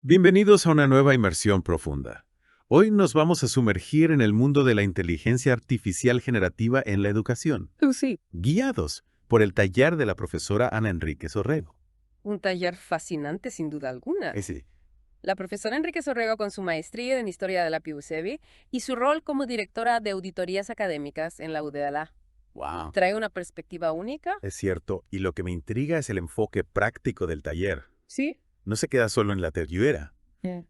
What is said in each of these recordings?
Bienvenidos a una nueva inmersión profunda. Hoy nos vamos a sumergir en el mundo de la inteligencia artificial generativa en la educación, Sí, guiados por el taller de la profesora Ana Enríquez Orrego. un taller fascinante sin duda alguna. Sí. La profesora Enrique Sorrego con su maestría en Historia de la PUCB y su rol como directora de auditorías académicas en la UDLA. Wow. Trae una perspectiva única. Es cierto, y lo que me intriga es el enfoque práctico del taller. Sí. No se queda solo en la teoría,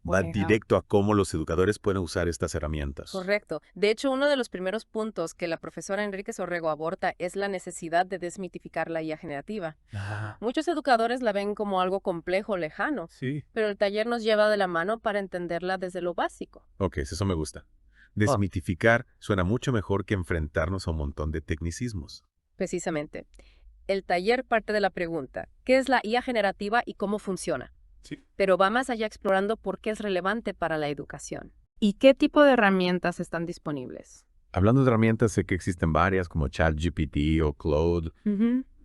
va directo a cómo los educadores pueden usar estas herramientas. Correcto. De hecho, uno de los primeros puntos que la profesora Enrique Sorrego aborda es la necesidad de desmitificar la IA generativa. Muchos educadores la ven como algo complejo, lejano, Sí. pero el taller nos lleva de la mano para entenderla desde lo básico. Ok, eso me gusta. Desmitificar suena mucho mejor que enfrentarnos a un montón de tecnicismos. Precisamente. El taller parte de la pregunta, ¿qué es la IA generativa y cómo funciona? Sí. Pero va más allá explorando por qué es relevante para la educación. ¿Y qué tipo de herramientas están disponibles? Hablando de herramientas, sé que existen varias como ChatGPT o Claude.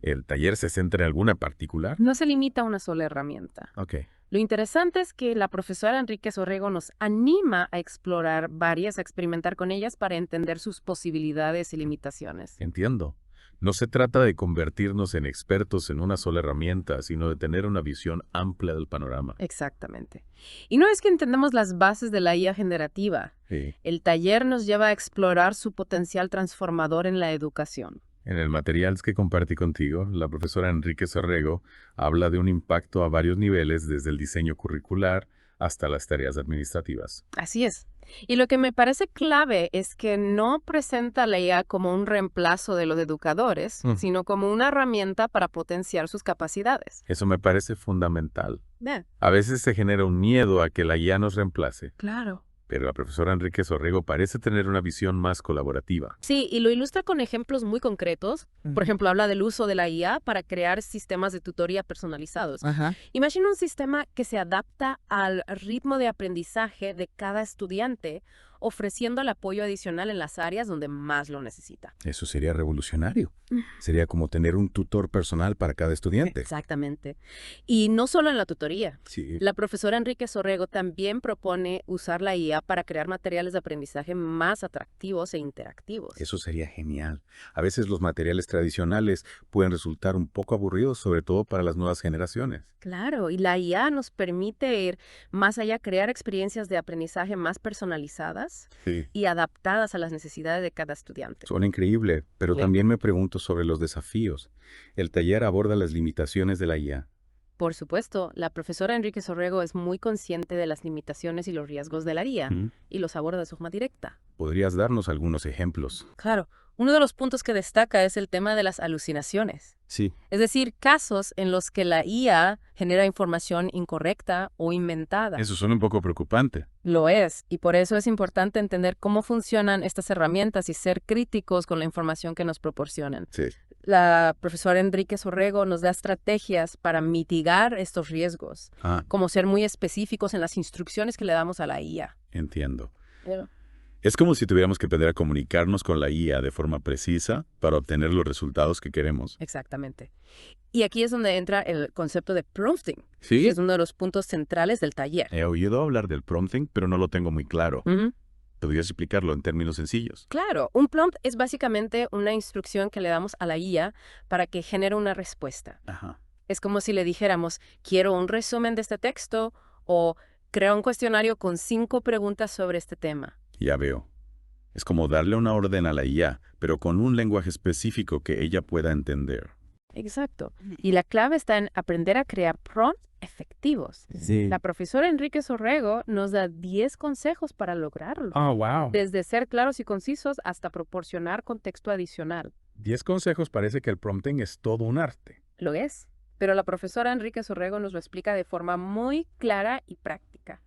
¿El taller se centra en alguna particular? No se limita a una sola herramienta. Ok, Lo interesante es que la profesora Enrique Sorrego nos anima a explorar varias, a experimentar con ellas para entender sus posibilidades y limitaciones. entiendo. No se trata de convertirnos en expertos en una sola herramienta, sino de tener una visión amplia del panorama. Exactamente. Y no es que entendamos las bases de la IA generativa. Sí. El taller nos lleva a explorar su potencial transformador en la educación. En el material que compartí contigo, la profesora Enrique Sorrego habla de un impacto a varios niveles, desde el diseño curricular hasta las tareas administrativas. Así es. Y lo que me parece clave es que no presenta la IA como un reemplazo de los educadores, sino como una herramienta para potenciar sus capacidades. Eso me parece fundamental. Ve. A veces se genera un miedo a que la IA nos reemplace, Claro. pero la profesora Enrique Sorrego parece tener una visión más colaborativa. Sí, y lo ilustra con ejemplos muy concretos. Por ejemplo, habla del uso de la IA para crear sistemas de tutoría personalizados. Imagina un sistema que se adapta al ritmo de aprendizaje de cada estudiante, ofreciendo el apoyo adicional en las áreas donde más lo necesita. Eso sería revolucionario. Sería como tener un tutor personal para cada estudiante. Exactamente. Y no solo en la tutoría. Sí. La profesora Enrique Sorrego también propone usar la IA para crear materiales de aprendizaje más atractivos e interactivos. Eso sería genial. A veces los materiales tradicionales pueden resultar un poco aburridos, sobre todo para las nuevas generaciones. Claro, y la IA nos permite ir más allá, crear experiencias de aprendizaje más personalizadas Sí. y adaptadas a las necesidades de cada estudiante. Suena increíble, pero Sí. también me pregunto sobre los desafíos. El taller aborda las limitaciones de la IA. Por supuesto, la profesora Enrique Sorrego es muy consciente de las limitaciones y los riesgos de la IA y los aborda de forma directa. ¿Podrías darnos algunos ejemplos? Claro, uno de los puntos que destaca es el tema de las alucinaciones. Sí. Es decir, casos en los que la IA genera información incorrecta o inventada. Eso suena un poco preocupante. Lo es, y por eso es importante entender cómo funcionan estas herramientas y ser críticos con la información que nos proporcionan. Sí. La profesora Enrique Sorrego nos da estrategias para mitigar estos riesgos, como ser muy específicos en las instrucciones que le damos a la IA. Entiendo. Es como si tuviéramos que aprender a comunicarnos con la IA de forma precisa para obtener los resultados que queremos. Exactamente. Y aquí es donde entra el concepto de prompting, ¿Sí? que es uno de los puntos centrales del taller. He oído hablar del prompting, pero no lo tengo muy claro. ¿Podrías explicarlo en términos sencillos? Claro, un prompt es básicamente una instrucción que le damos a la IA para que genere una respuesta. Ajá. Es como si le dijéramos, quiero un resumen de este texto o crea un cuestionario con 5 preguntas sobre este tema. Ya veo. Es como darle una orden a la IA, pero con un lenguaje específico que ella pueda entender. Exacto. Y la clave está en aprender a crear prompts efectivos. Sí. La profesora Enrique Sorrego nos da 10 consejos para lograrlo. Oh, wow. Desde ser claros y concisos hasta proporcionar contexto adicional. 10 consejos. Parece que el prompting es todo un arte. Lo es. Pero la profesora Enrique Sorrego nos lo explica de forma muy clara y práctica.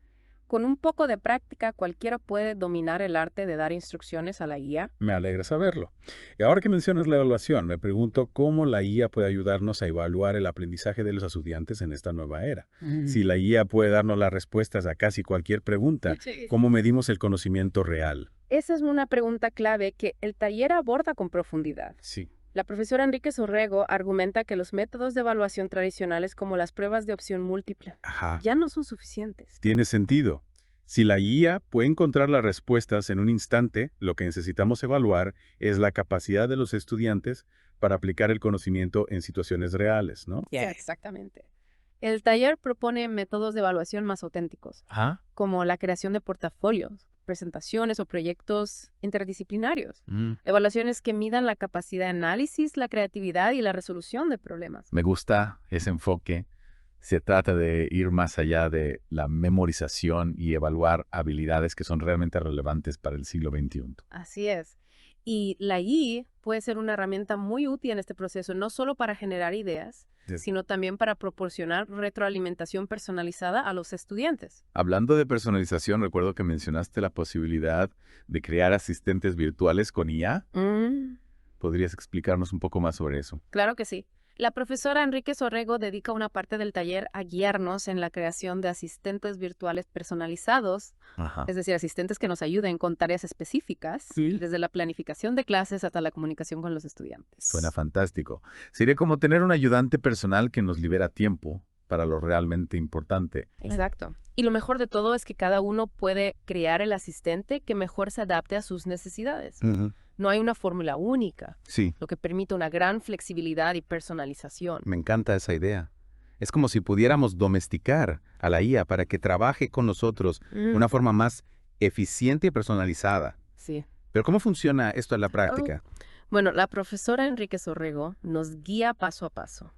Con un poco de práctica, cualquiera puede dominar el arte de dar instrucciones a la IA. Me alegra saberlo. Y ahora que mencionas la evaluación, me pregunto cómo la IA puede ayudarnos a evaluar el aprendizaje de los estudiantes en esta nueva era. Si la IA puede darnos las respuestas a casi cualquier pregunta, ¿cómo medimos el conocimiento real? Esa es una pregunta clave que el taller aborda con profundidad. Sí. La profesora Enrique Sorrego argumenta que los métodos de evaluación tradicionales como las pruebas de opción múltiple Ajá. ya no son suficientes. Tiene sentido. Si la IA puede encontrar las respuestas en un instante, lo que necesitamos evaluar es la capacidad de los estudiantes para aplicar el conocimiento en situaciones reales, ¿no? Sí, exactamente. El taller propone métodos de evaluación más auténticos, Ajá. como la creación de portafolios, presentaciones o proyectos interdisciplinarios. Evaluaciones que midan la capacidad de análisis, la creatividad y la resolución de problemas. Me gusta ese enfoque. Se trata de ir más allá de la memorización y evaluar habilidades que son realmente relevantes para el siglo XXI. Así es. Y la IA puede ser una herramienta muy útil en este proceso, no solo para generar ideas, Sí. sino también para proporcionar retroalimentación personalizada a los estudiantes. Hablando de personalización, recuerdo que mencionaste la posibilidad de crear asistentes virtuales con IA. ¿Podrías explicarnos un poco más sobre eso? Claro que sí. La profesora Enrique Sorrego dedica una parte del taller a guiarnos en la creación de asistentes virtuales personalizados, Ajá. es decir, asistentes que nos ayuden con tareas específicas, desde la planificación de clases hasta la comunicación con los estudiantes. Suena fantástico. Sería como tener un ayudante personal que nos libera tiempo para lo realmente importante. Exacto. Y lo mejor de todo es que cada uno puede crear el asistente que mejor se adapte a sus necesidades. No hay una fórmula única, Sí, lo que permite una gran flexibilidad y personalización. me encanta esa idea. Es como si pudiéramos domesticar a la IA para que trabaje con nosotros de una forma más eficiente y personalizada. Sí. Pero ¿cómo funciona esto en la práctica? Bueno, la profesora Enrique Sorrego nos guía paso a paso.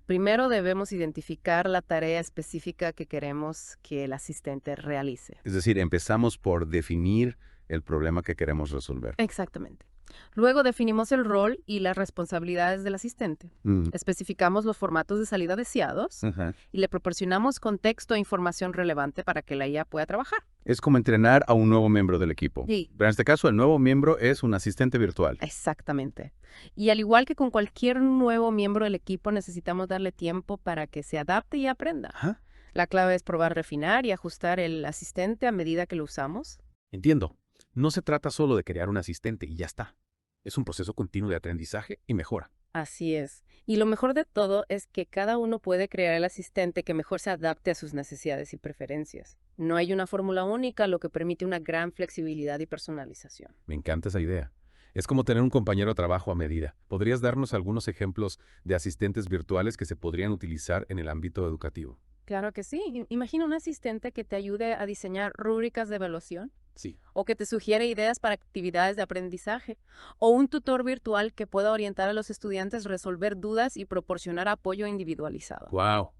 Primero debemos identificar la tarea específica que queremos que el asistente realice. Es decir, empezamos por definir el problema que queremos resolver. Exactamente. Luego definimos el rol y las responsabilidades del asistente. Especificamos los formatos de salida deseados Ajá. y le proporcionamos contexto e información relevante para que la IA pueda trabajar. Es como entrenar a un nuevo miembro del equipo. Sí. Pero en este caso, el nuevo miembro es un asistente virtual. Exactamente. Y al igual que con cualquier nuevo miembro del equipo, necesitamos darle tiempo para que se adapte y aprenda. Ajá. La clave es probar, refinar y ajustar el asistente a medida que lo usamos. Entiendo. No se trata solo de crear un asistente y ya está. Es un proceso continuo de aprendizaje y mejora. Así es. Y lo mejor de todo es que cada uno puede crear el asistente que mejor se adapte a sus necesidades y preferencias. No hay una fórmula única, lo que permite una gran flexibilidad y personalización. Me encanta esa idea. Es como tener un compañero de trabajo a medida. ¿Podrías darnos algunos ejemplos de asistentes virtuales que se podrían utilizar en el ámbito educativo? Claro que sí. Imagina un asistente que te ayude a diseñar rúbricas de evaluación, Sí. o que te sugiere ideas para actividades de aprendizaje, o un tutor virtual que pueda orientar a los estudiantes a resolver dudas y proporcionar apoyo individualizado. ¡Wow!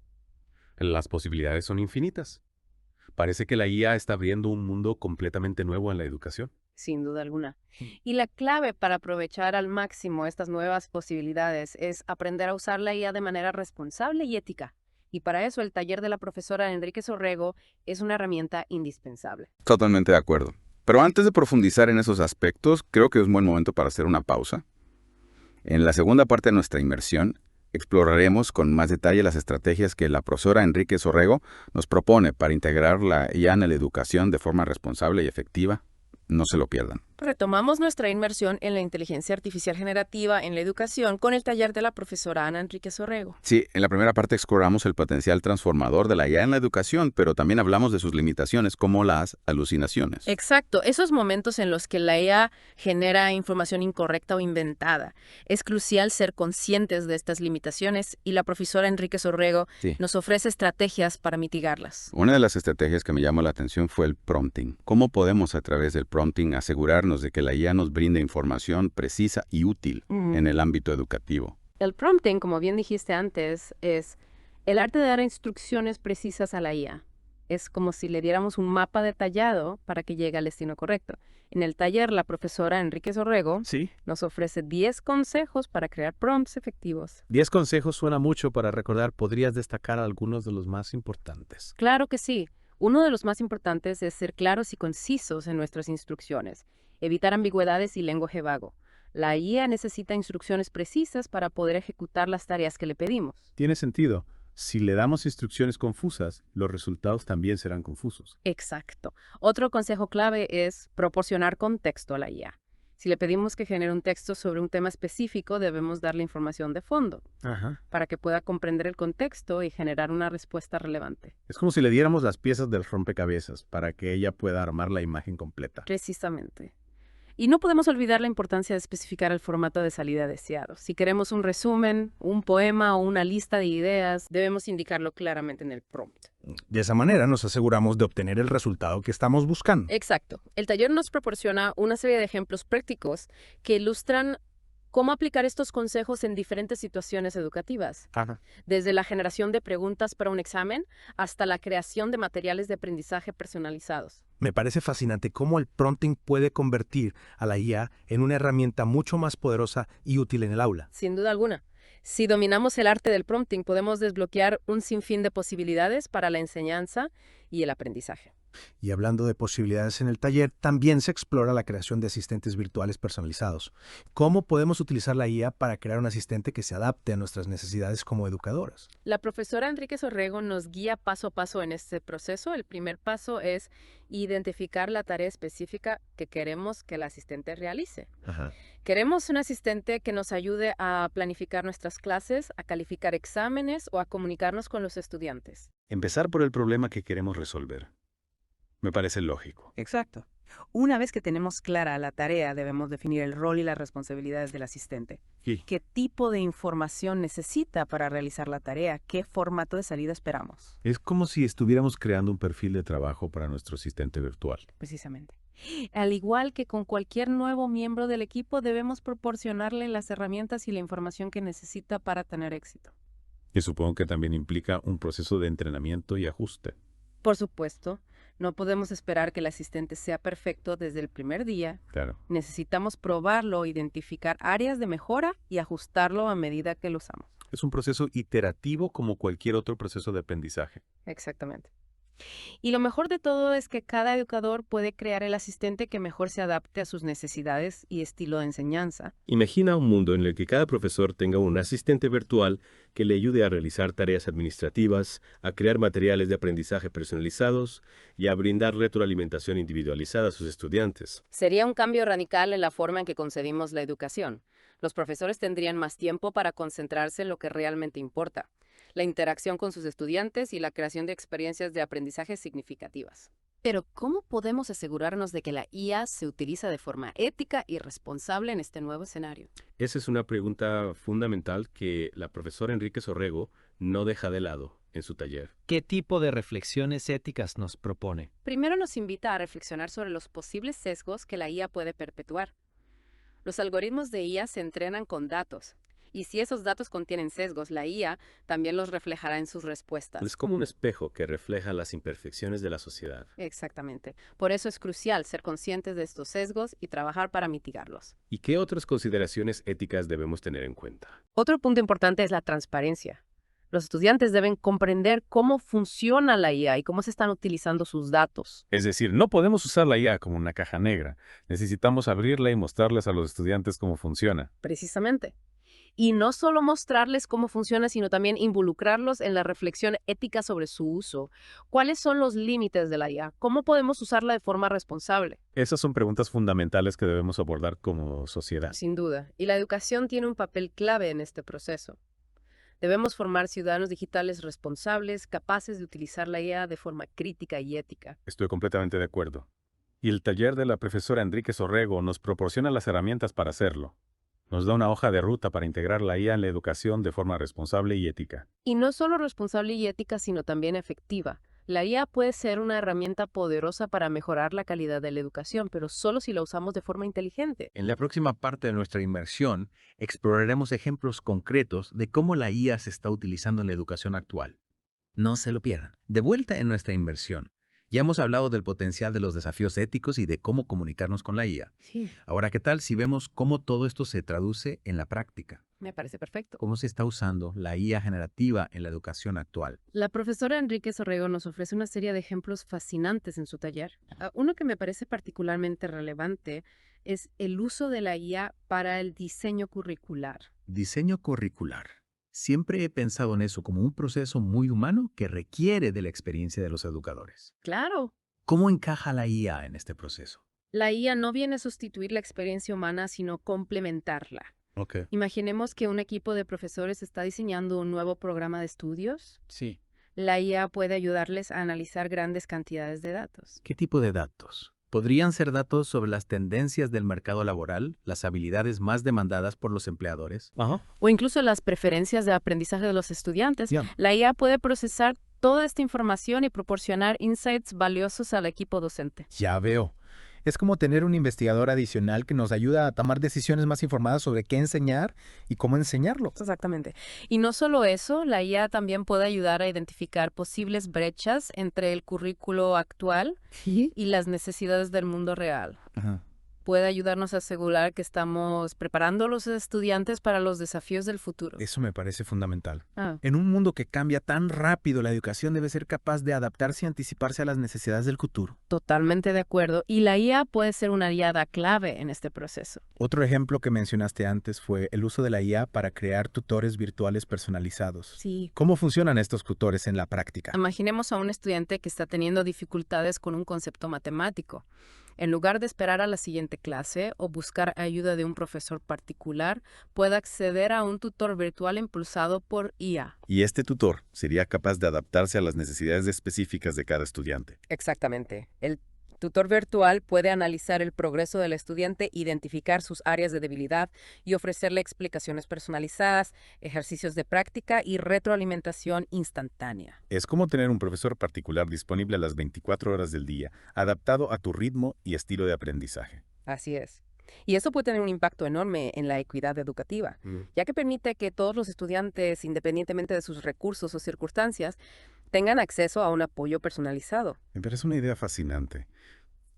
Las posibilidades son infinitas. Parece que la IA está abriendo un mundo completamente nuevo en la educación. Sin duda alguna. Y la clave para aprovechar al máximo estas nuevas posibilidades es aprender a usar la IA de manera responsable y ética. Y para eso el taller de la profesora Enrique Sorrego es una herramienta indispensable. Totalmente de acuerdo. Pero antes de profundizar en esos aspectos, creo que es un buen momento para hacer una pausa. En la segunda parte de nuestra inmersión, exploraremos con más detalle las estrategias que la profesora Enrique Sorrego nos propone para integrar la IA en la educación de forma responsable y efectiva. No se lo pierdan. Retomamos nuestra inmersión en la inteligencia artificial generativa en la educación con el taller de la profesora Ana Enrique Sorrego. Sí, en la primera parte exploramos el potencial transformador de la IA en la educación, pero también hablamos de sus limitaciones como las alucinaciones. Exacto, esos momentos en los que la IA genera información incorrecta o inventada. Es crucial ser conscientes de estas limitaciones y la profesora Enrique Sorrego Sí. nos ofrece estrategias para mitigarlas. Una de las estrategias que me llamó la atención fue el prompting. ¿Cómo podemos a través del prompting asegurarnos de que la IA nos brinde información precisa y útil en el ámbito educativo? El prompting, como bien dijiste antes, es el arte de dar instrucciones precisas a la IA. Es como si le diéramos un mapa detallado para que llegue al destino correcto. En el taller, la profesora Enrique Sorrego Sí. nos ofrece 10 consejos para crear prompts efectivos. 10 consejos suena mucho para recordar. ¿Podrías destacar algunos de los más importantes? Claro que sí. Uno de los más importantes es ser claros y concisos en nuestras instrucciones, evitar ambigüedades y lenguaje vago. La IA necesita instrucciones precisas para poder ejecutar las tareas que le pedimos. Tiene sentido. Si le damos instrucciones confusas, los resultados también serán confusos. Exacto. Otro consejo clave es proporcionar contexto a la IA. Si le pedimos que genere un texto sobre un tema específico, debemos darle información de fondo para que pueda comprender el contexto y generar una respuesta relevante. Es como si le diéramos las piezas del rompecabezas para que ella pueda armar la imagen completa. Precisamente. Y no podemos olvidar la importancia de especificar el formato de salida deseado. Si queremos un resumen, un poema o una lista de ideas, debemos indicarlo claramente en el prompt. De esa manera nos aseguramos de obtener el resultado que estamos buscando. Exacto. El taller nos proporciona una serie de ejemplos prácticos que ilustran cómo aplicar estos consejos en diferentes situaciones educativas. Desde la generación de preguntas para un examen hasta la creación de materiales de aprendizaje personalizados. Me parece fascinante cómo el prompting puede convertir a la IA en una herramienta mucho más poderosa y útil en el aula. Sin duda alguna. Si dominamos el arte del prompting, podemos desbloquear un sinfín de posibilidades para la enseñanza y el aprendizaje. Y hablando de posibilidades en el taller, también se explora la creación de asistentes virtuales personalizados. ¿Cómo podemos utilizar la IA para crear un asistente que se adapte a nuestras necesidades como educadoras? La profesora Enríquez Orrego nos guía paso a paso en este proceso. El primer paso es identificar la tarea específica que queremos que el asistente realice. Queremos un asistente que nos ayude a planificar nuestras clases, a calificar exámenes o a comunicarnos con los estudiantes. Empezar por el problema que queremos resolver. Me parece lógico. Exacto. Una vez que tenemos clara la tarea, debemos definir el rol y las responsabilidades del asistente. Sí. ¿Qué tipo de información necesita para realizar la tarea? ¿Qué formato de salida esperamos? Es como si estuviéramos creando un perfil de trabajo para nuestro asistente virtual. Precisamente. Al igual que con cualquier nuevo miembro del equipo, debemos proporcionarle las herramientas y la información que necesita para tener éxito. Y supongo que también implica un proceso de entrenamiento y ajuste. Por supuesto, no podemos esperar que el asistente sea perfecto desde el primer día. Claro. Necesitamos probarlo, identificar áreas de mejora y ajustarlo a medida que lo usamos. Es un proceso iterativo como cualquier otro proceso de aprendizaje. Exactamente. Y lo mejor de todo es que cada educador puede crear el asistente que mejor se adapte a sus necesidades y estilo de enseñanza. Imagina un mundo en el que cada profesor tenga un asistente virtual que le ayude a realizar tareas administrativas, a crear materiales de aprendizaje personalizados y a brindar retroalimentación individualizada a sus estudiantes. Sería un cambio radical en la forma en que concebimos la educación. Los profesores tendrían más tiempo para concentrarse en lo que realmente importa: la interacción con sus estudiantes y la creación de experiencias de aprendizaje significativas. Pero, ¿cómo podemos asegurarnos de que la IA se utiliza de forma ética y responsable en este nuevo escenario? Esa es una pregunta fundamental que la profesora Enríquez Orrego no deja de lado en su taller. ¿Qué tipo de reflexiones éticas nos propone? Primero nos invita a reflexionar sobre los posibles sesgos que la IA puede perpetuar. Los algoritmos de IA se entrenan con datos. Y si esos datos contienen sesgos, la IA también los reflejará en sus respuestas. Es como un espejo que refleja las imperfecciones de la sociedad. Exactamente. Por eso es crucial ser conscientes de estos sesgos y trabajar para mitigarlos. ¿Y qué otras consideraciones éticas debemos tener en cuenta? Otro punto importante es la transparencia. Los estudiantes deben comprender cómo funciona la IA y cómo se están utilizando sus datos. Es decir, no podemos usar la IA como una caja negra. Necesitamos abrirla y mostrarles a los estudiantes cómo funciona. Precisamente. Y no solo mostrarles cómo funciona, sino también involucrarlos en la reflexión ética sobre su uso. ¿Cuáles son los límites de la IA? ¿Cómo podemos usarla de forma responsable? Esas son preguntas fundamentales que debemos abordar como sociedad. Sin duda. Y la educación tiene un papel clave en este proceso. Debemos formar ciudadanos digitales responsables, capaces de utilizar la IA de forma crítica y ética. Estoy completamente de acuerdo. Y el taller de la profesora Enríquez Orrego nos proporciona las herramientas para hacerlo. Nos da una hoja de ruta para integrar la IA en la educación de forma responsable y ética. Y no solo responsable y ética, sino también efectiva. La IA puede ser una herramienta poderosa para mejorar la calidad de la educación, pero solo si la usamos de forma inteligente. En la próxima parte de nuestra inmersión, exploraremos ejemplos concretos de cómo la IA se está utilizando en la educación actual. No se lo pierdan. De vuelta en nuestra inmersión, ya hemos hablado del potencial de los desafíos éticos y de cómo comunicarnos con la IA. Sí. Ahora, ¿qué tal si vemos cómo todo esto se traduce en la práctica? Me parece perfecto. ¿Cómo se está usando la IA generativa en la educación actual? La profesora Enríquez Orrego nos ofrece una serie de ejemplos fascinantes en su taller. Uno que me parece particularmente relevante es el uso de la IA para el diseño curricular. Diseño curricular. Siempre he pensado en eso como un proceso muy humano que requiere de la experiencia de los educadores. ¡Claro! ¿Cómo encaja la IA en este proceso? La IA no viene a sustituir la experiencia humana, sino complementarla. Ok. Imaginemos que un equipo de profesores está diseñando un nuevo programa de estudios. Sí. La IA puede ayudarles a analizar grandes cantidades de datos. ¿Qué tipo de datos? ¿Podrían ser datos sobre las tendencias del mercado laboral, las habilidades más demandadas por los empleadores? Ajá. O incluso las preferencias de aprendizaje de los estudiantes. Ya. La IA puede procesar toda esta información y proporcionar insights valiosos al equipo docente. Ya veo. Es como tener un investigador adicional que nos ayuda a tomar decisiones más informadas sobre qué enseñar y cómo enseñarlo. Exactamente. Y no solo eso, la IA también puede ayudar a identificar posibles brechas entre el currículo actual y las necesidades del mundo real. Ajá. Puede ayudarnos a asegurar que estamos preparando a los estudiantes para los desafíos del futuro. Eso me parece fundamental. Ah. En un mundo que cambia tan rápido, la educación debe ser capaz de adaptarse y anticiparse a las necesidades del futuro. Totalmente de acuerdo. Y la IA puede ser una aliada clave en este proceso. Otro ejemplo que mencionaste antes fue el uso de la IA para crear tutores virtuales personalizados. Sí. ¿Cómo funcionan estos tutores en la práctica? Imaginemos a un estudiante que está teniendo dificultades con un concepto matemático. En lugar de esperar a la siguiente clase o buscar ayuda de un profesor particular, puede acceder a un tutor virtual impulsado por IA. Y este tutor sería capaz de adaptarse a las necesidades específicas de cada estudiante. Exactamente. El tutor virtual puede analizar el progreso del estudiante, identificar sus áreas de debilidad y ofrecerle explicaciones personalizadas, ejercicios de práctica y retroalimentación instantánea. Es como tener un profesor particular disponible a las 24 horas del día, adaptado a tu ritmo y estilo de aprendizaje. Así es. Y eso puede tener un impacto enorme en la equidad educativa, ya que permite que todos los estudiantes, independientemente de sus recursos o circunstancias, tengan acceso a un apoyo personalizado. Me parece una idea fascinante.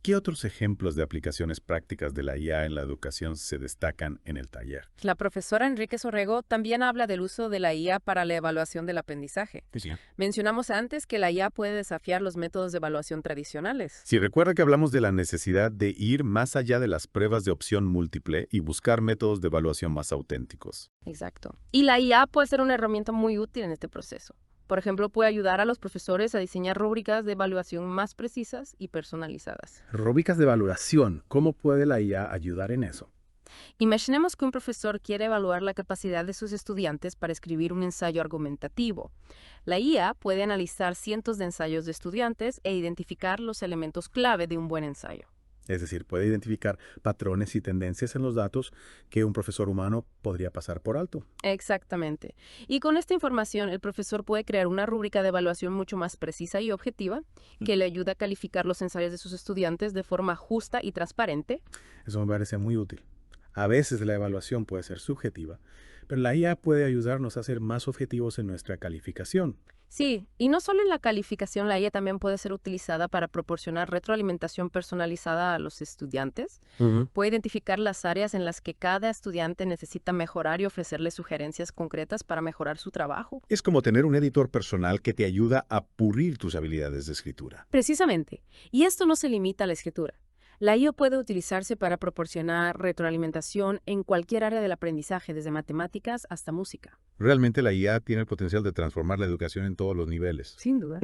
¿Qué otros ejemplos de aplicaciones prácticas de la IA en la educación se destacan en el taller? La profesora Enrique Sorrego también habla del uso de la IA para la evaluación del aprendizaje. Sí. Mencionamos antes que la IA puede desafiar los métodos de evaluación tradicionales. Si recuerda que hablamos de la necesidad de ir más allá de las pruebas de opción múltiple y buscar métodos de evaluación más auténticos. Exacto. Y la IA puede ser una herramienta muy útil en este proceso. Por ejemplo, puede ayudar a los profesores a diseñar rúbricas de evaluación más precisas y personalizadas. Rúbricas de evaluación. ¿Cómo puede la IA ayudar en eso? Imaginemos que un profesor quiere evaluar la capacidad de sus estudiantes para escribir un ensayo argumentativo. La IA puede analizar cientos de ensayos de estudiantes e identificar los elementos clave de un buen ensayo. Es decir, puede identificar patrones y tendencias en los datos que un profesor humano podría pasar por alto. Exactamente. Y con esta información, el profesor puede crear una rúbrica de evaluación mucho más precisa y objetiva que le ayuda a calificar los ensayos de sus estudiantes de forma justa y transparente. Eso me parece muy útil. A veces la evaluación puede ser subjetiva, pero la IA puede ayudarnos a ser más objetivos en nuestra calificación. Sí, y no solo en la calificación, la IA también puede ser utilizada para proporcionar retroalimentación personalizada a los estudiantes. Puede identificar las áreas en las que cada estudiante necesita mejorar y ofrecerle sugerencias concretas para mejorar su trabajo. Es como tener un editor personal que te ayuda a pulir tus habilidades de escritura. Precisamente. Y esto no se limita a la escritura. La IA puede utilizarse para proporcionar retroalimentación en cualquier área del aprendizaje, desde matemáticas hasta música. Realmente la IA tiene el potencial de transformar la educación en todos los niveles. Sin duda.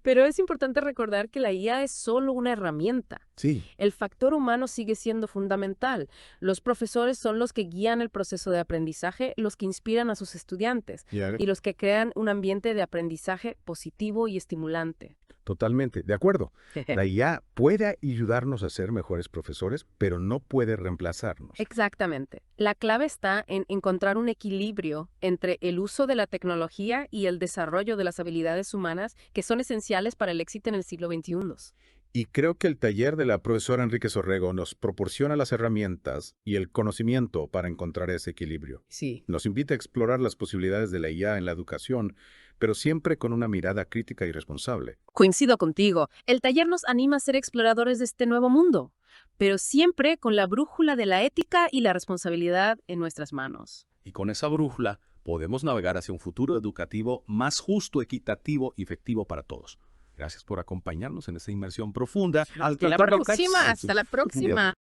Pero es importante recordar que la IA es solo una herramienta. Sí. El factor humano sigue siendo fundamental. Los profesores son los que guían el proceso de aprendizaje, los que inspiran a sus estudiantes y los que crean un ambiente de aprendizaje positivo y estimulante. Totalmente, de acuerdo. La IA puede ayudarnos a ser mejores profesores, pero no puede reemplazarnos. Exactamente. La clave está en encontrar un equilibrio entre el uso de la tecnología y el desarrollo de las habilidades humanas que son esenciales para el éxito en el siglo XXI. Y creo que el taller de la profesora Enrique Sorrego nos proporciona las herramientas y el conocimiento para encontrar ese equilibrio. Sí. Nos invita a explorar las posibilidades de la IA en la educación, pero siempre con una mirada crítica y responsable. Coincido contigo. El taller nos anima a ser exploradores de este nuevo mundo, pero siempre con la brújula de la ética y la responsabilidad en nuestras manos. Y con esa brújula podemos navegar hacia un futuro educativo más justo, equitativo y efectivo para todos. Gracias por acompañarnos en esta inmersión profunda. Hasta la próxima.